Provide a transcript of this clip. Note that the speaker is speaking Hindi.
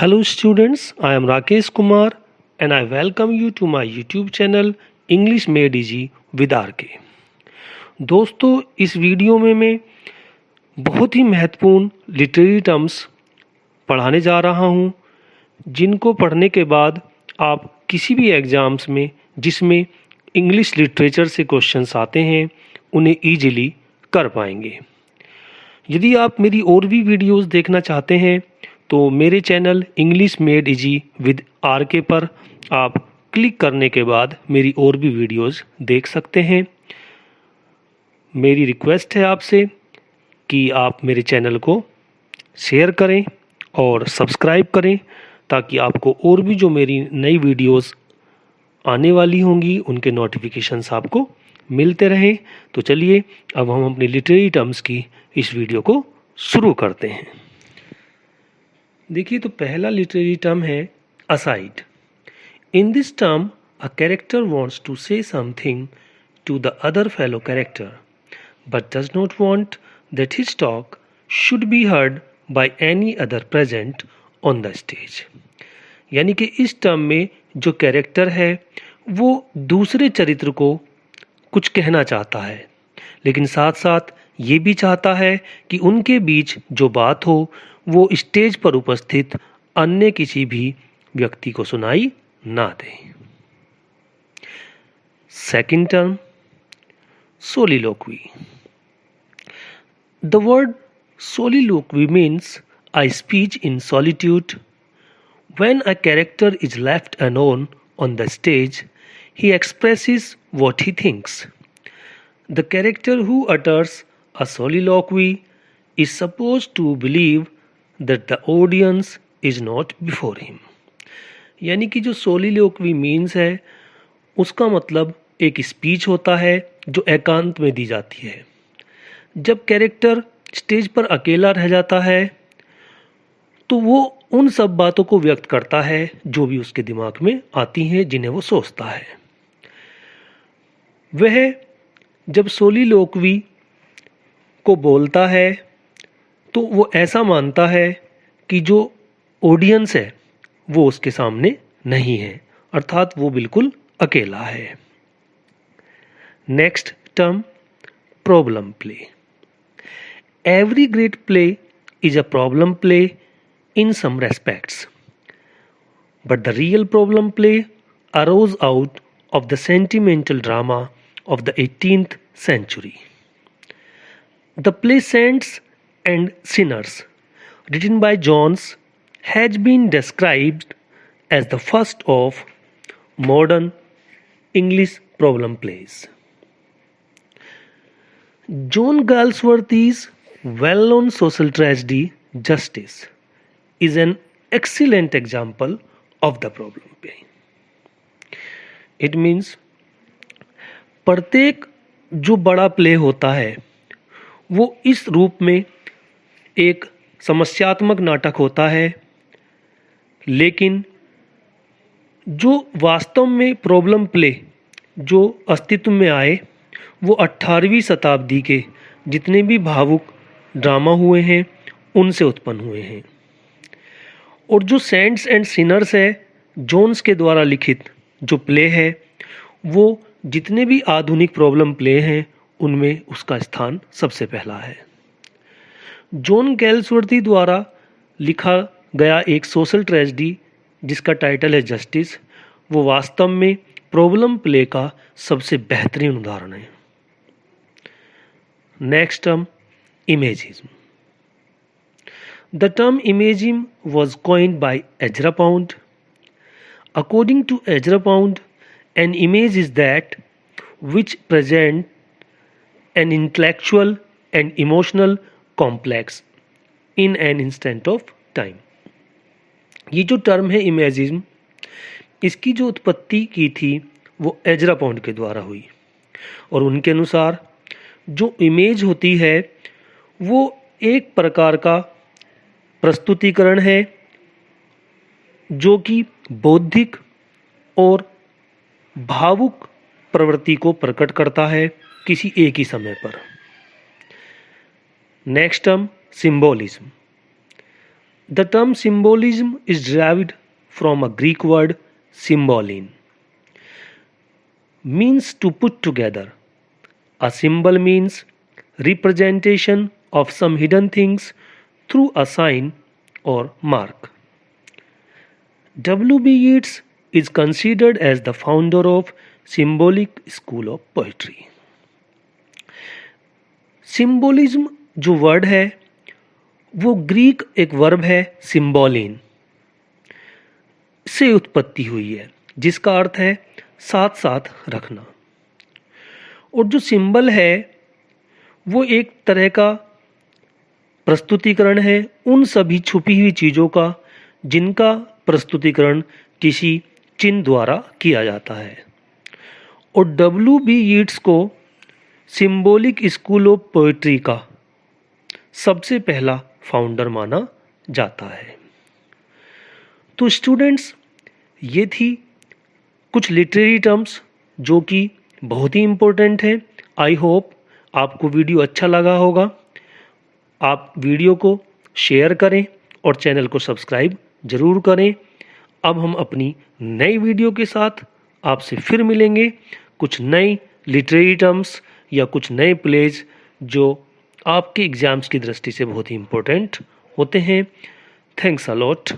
Hello students, I am Rakesh Kumar and I welcome you to my YouTube channel English Made Easy with RK। दोस्तों इस वीडियो में मैं बहुत ही महत्वपूर्ण लिटरेरी टर्म्स पढ़ाने जा रहा हूँ, जिनको पढ़ने के बाद आप किसी भी एग्ज़ाम्स में जिसमें इंग्लिश लिटरेचर से क्वेश्चंस आते हैं उन्हें ईजिली कर पाएंगे। यदि आप मेरी और भी वीडियोस देखना चाहते हैं तो मेरे channel English made easy with RK पर आप क्लिक करने के बाद मेरी और भी वीडियोस देख सकते हैं। मेरी रिक्वेस्ट है आपसे कि आप मेरे चैनल को शेयर करें और सब्सक्राइब करें ताकि आपको और भी जो मेरी नई वीडियोस आने वाली होंगी उनके नोटिफिकेशंस आपको मिलते रहें। तो चलिए अब हम अपनी लिटरेरी टर्म्स की इस वीडियो को शुरू करते हैं। देखिए, तो पहला लिटरेरी टर्म है aside. In this term a character wants to say something to the other fellow character but does not want that his talk should be heard by any other present on the stage. यानी कि इस टर्म में जो कैरेक्टर है वो दूसरे चरित्र को कुछ कहना चाहता है, लेकिन साथ साथ ये भी चाहता है कि उनके बीच जो बात हो वो स्टेज पर उपस्थित अन्य किसी भी व्यक्ति को सुनाई ना दे। Second term soliloquy. The word soliloquy means a speech in solitude. When a character is left alone on the stage, he expresses what he thinks. The character who utters a soliloquy is supposed to believe that the audience is not before him. यानी कि जो soliloquy means है उसका मतलब एक स्पीच होता है जो एकांत में दी जाती है। जब कैरेक्टर स्टेज पर अकेला रह जाता है तो वो उन सब बातों को व्यक्त करता है जो भी उसके दिमाग में आती हैं, जिन्हें वो सोचता है। वह जब सोलिलोक्वी को बोलता है तो वो ऐसा मानता है कि जो ऑडियंस है वो उसके सामने नहीं है, अर्थात वो बिल्कुल अकेला है। Next term problem play. Every great play is a problem play in some respects, but the real problem play arose out of the sentimental drama of the 18th century. The play Saints and Sinners, written by Jones, has been described as the first of modern English problem plays. John Galsworthy's well-known social tragedy Justice is an excellent example of the problem play. It means प्रत्येक जो बड़ा प्ले होता है वो इस रूप में एक समस्यात्मक नाटक होता है, लेकिन जो वास्तव में प्रॉब्लम प्ले जो अस्तित्व में आए वो 18वीं शताब्दी के जितने भी भावुक ड्रामा हुए हैं उनसे उत्पन्न हुए हैं। और जो सेंट्स एंड सिनर्स है जोन्स के द्वारा लिखित जो प्ले है वो जितने भी आधुनिक प्रॉब्लम प्ले हैं उनमें उसका स्थान सबसे पहला है। जॉन गैल्सवर्दी द्वारा लिखा गया एक सोशल ट्रेजेडी जिसका टाइटल है जस्टिस, वो वास्तव में प्रॉब्लम प्ले का सबसे बेहतरीन उदाहरण है। Next term imagism. The term imagism was coined by Ezra Pound. According to Ezra Pound, an image is that which presents an intellectual and emotional complex in an instant of time. ये जो टर्म है इमेजिज्म, इसकी जो उत्पत्ति की थी वो एजरा पाउंड के द्वारा हुई और उनके अनुसार जो इमेज होती है वो एक प्रकार का प्रस्तुतिकरण है जो कि बौद्धिक और भावुक प्रवृत्ति को प्रकट करता है किसी एक ही समय पर। Next term symbolism. The term symbolism is derived from a Greek word symbolin, means to put together. A symbol means representation of some hidden things through a sign or mark. W.B. Yeats is considered as the founder of symbolic school of poetry. Symbolism जो वर्ड है वो ग्रीक एक वर्ब है सिम्बोलिन से उत्पत्ति हुई है, जिसका अर्थ है साथ साथ रखना। और जो सिंबल है वो एक तरह का प्रस्तुतिकरण है उन सभी छुपी हुई चीज़ों का जिनका प्रस्तुतिकरण किसी चिन्ह द्वारा किया जाता है। और W.B. यीट्स को सिंबॉलिक स्कूल ऑफ पोएट्री का सबसे पहला फाउंडर माना जाता है। तो स्टूडेंट्स, ये थी कुछ लिटरेरी टर्म्स जो कि बहुत ही इम्पोर्टेंट है। आई होप आपको वीडियो अच्छा लगा होगा। आप वीडियो को शेयर करें और चैनल को सब्सक्राइब ज़रूर करें। अब हम अपनी नई वीडियो के साथ आपसे फिर मिलेंगे, कुछ नई लिटरेरी टर्म्स या कुछ नए प्लेज जो आपके एग्ज़ाम्स की दृष्टि से बहुत ही इम्पोर्टेंट होते हैं। Thanks a lot.